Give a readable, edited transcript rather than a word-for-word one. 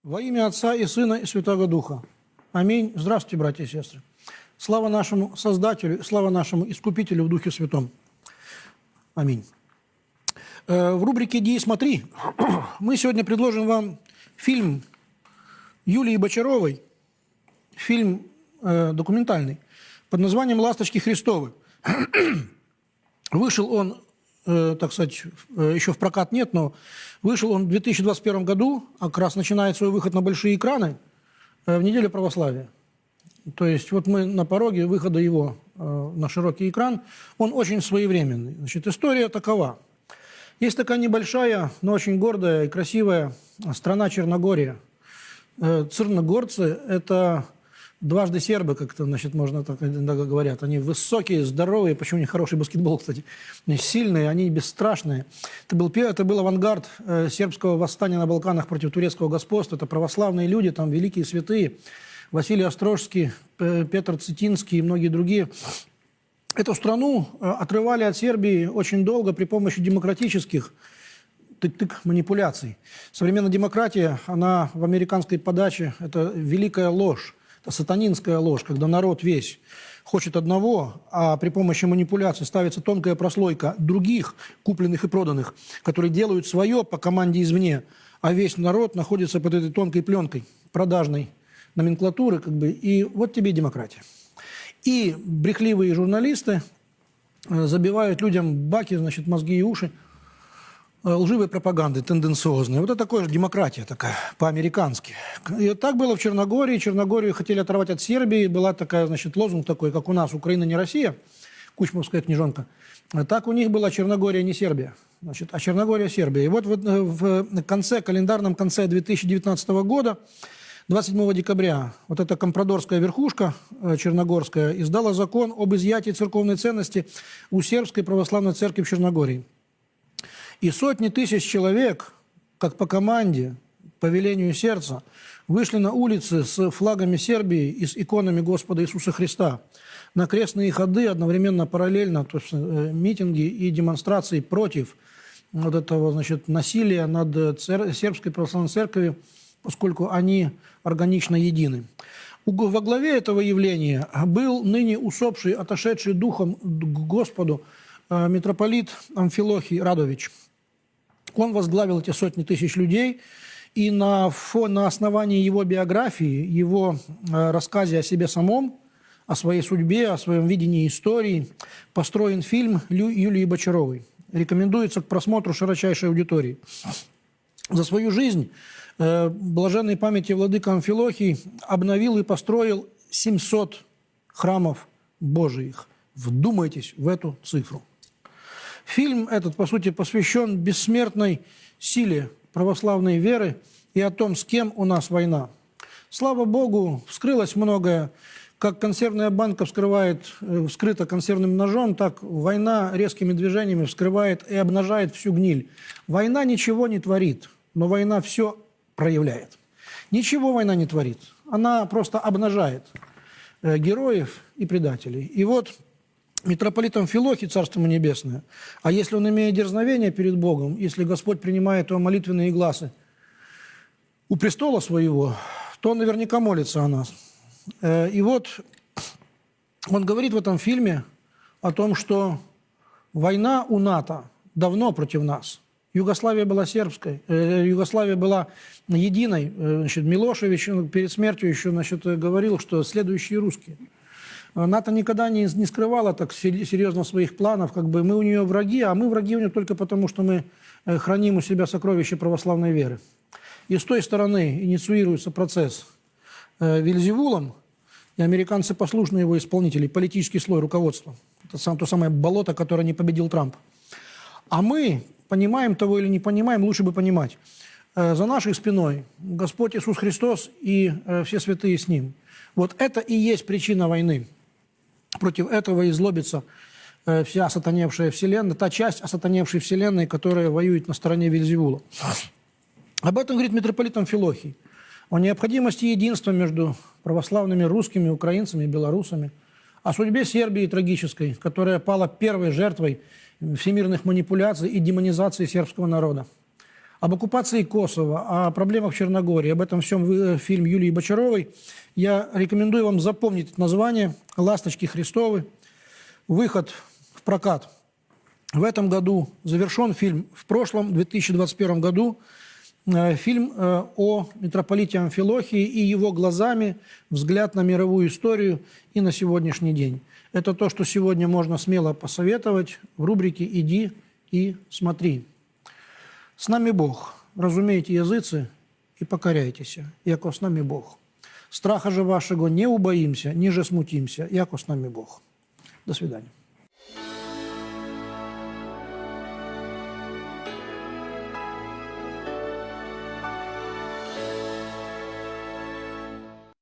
Во имя Отца и Сына и Святого Духа. Аминь. Здравствуйте, братья и сестры. Слава нашему Создателю, слава нашему Искупителю в Духе Святом. Аминь. В рубрике «Иди и смотри» мы сегодня предложим вам фильм Юлии Бочаровой, фильм документальный, под названием «Ласточки Христовы». Вышел он, так сказать, еще в прокат нет, но вышел он в 2021 году, а как раз начинает свой выход на большие экраны в неделю православия. То есть вот мы на пороге выхода его на широкий экран. Он очень своевременный. Значит, история такова. Есть такая небольшая, но очень гордая и красивая страна Черногория. Церногорцы – это дважды сербы, как-то, значит, можно так говорят. Они высокие, здоровые, почему у них хороший баскетбол, кстати. Они сильные, они бесстрашные. Это был авангард сербского восстания на Балканах против турецкого господства. Это православные люди, там великие святые. Василий Острожский, Петр Цетинский и многие другие. Эту страну отрывали от Сербии очень долго при помощи демократических манипуляций. Современная демократия, она в американской подаче, это великая ложь, это сатанинская ложь, когда народ весь хочет одного, а при помощи манипуляций ставится тонкая прослойка других, купленных и проданных, которые делают свое по команде извне, а весь народ находится под этой тонкой пленкой продажной номенклатуры, как бы, и вот тебе демократия. И брехливые журналисты забивают людям баки, значит, мозги и уши лживой пропаганды, тенденциозной. Вот это такая же демократия такая, по-американски. И так было в Черногории. Черногорию хотели оторвать от Сербии. Была такая, значит, лозунг такой, как у нас «Украина не Россия», кучмовская книжонка. Так у них была Черногория не Сербия, значит, а Черногория Сербия. И вот в календарном конце 2019 года 27 декабря вот эта компрадорская верхушка черногорская издала закон об изъятии церковной ценности у сербской православной церкви в Черногории. И сотни тысяч человек, как по команде, по велению сердца, вышли на улицы с флагами Сербии и с иконами Господа Иисуса Христа на крестные ходы, одновременно, параллельно, то есть митинги и демонстрации против вот этого, значит, насилия над сербской православной церковью, поскольку они органично едины. Во главе этого явления был ныне усопший, отошедший духом к Господу митрополит Амфилохий Радович. Он возглавил эти сотни тысяч людей, и на основании его биографии, его рассказе о себе самом, о своей судьбе, о своем видении истории, построен фильм Юлии Бочаровой. Рекомендуется к просмотру широчайшей аудитории. За свою жизнь блаженной памяти владыка Амфилохий обновил и построил 700 храмов Божиих. Вдумайтесь в эту цифру. Фильм этот, по сути, посвящен бессмертной силе православной веры и о том, с кем у нас война. Слава Богу, вскрылось многое. Как консервная банка вскрыта консервным ножом, так война резкими движениями вскрывает и обнажает всю гниль. Война ничего не творит, но война все проявляет. Ничего война не творит. Она просто обнажает героев и предателей. И вот митрополит Амфилохий, Царство ему небесное, а если он имеет дерзновение перед Богом, если Господь принимает его молитвенные гласы у престола своего, то он наверняка молится о нас. И вот он говорит в этом фильме о том, что война у НАТО давно против нас. Югославия была сербской, Югославия была единой. Значит, Милошевич перед смертью еще, значит, говорил, что следующие русские. НАТО никогда не скрывала так серьезно своих планов, как бы мы у нее враги, а мы враги у нее только потому, что мы храним у себя сокровища православной веры. И с той стороны инициируется процесс Вельзевулом, и американцы послушны его исполнители, политический слой руководства. Это то самое болото, которое не победил Трамп. А мы, понимаем того или не понимаем, лучше бы понимать. За нашей спиной Господь Иисус Христос и все святые с Ним. Вот это и есть причина войны. Против этого и злобится вся осатаневшая вселенная, та часть осатаневшей вселенной, которая воюет на стороне Вельзевула. Об этом говорит митрополит Амфилохий. О необходимости единства между православными русскими, украинцами и белорусами. О судьбе Сербии трагической, которая пала первой жертвой всемирных манипуляций и демонизации сербского народа. об оккупации Косово, о проблемах в Черногории, об этом всем фильм Юлии Бочаровой. Я рекомендую вам запомнить это название «Ласточки Христовы». Выход в прокат в этом году завершен фильм. В прошлом, 2021 году, фильм о митрополите Амфилохии и его глазами взгляд на мировую историю и на сегодняшний день. Это то, что сегодня можно смело посоветовать в рубрике «Иди и смотри». С нами Бог. Разумейте языцы и покоряйтесь, яко с нами Бог. Страха же вашего не убоимся, ниже смутимся, яко с нами Бог. До свидания.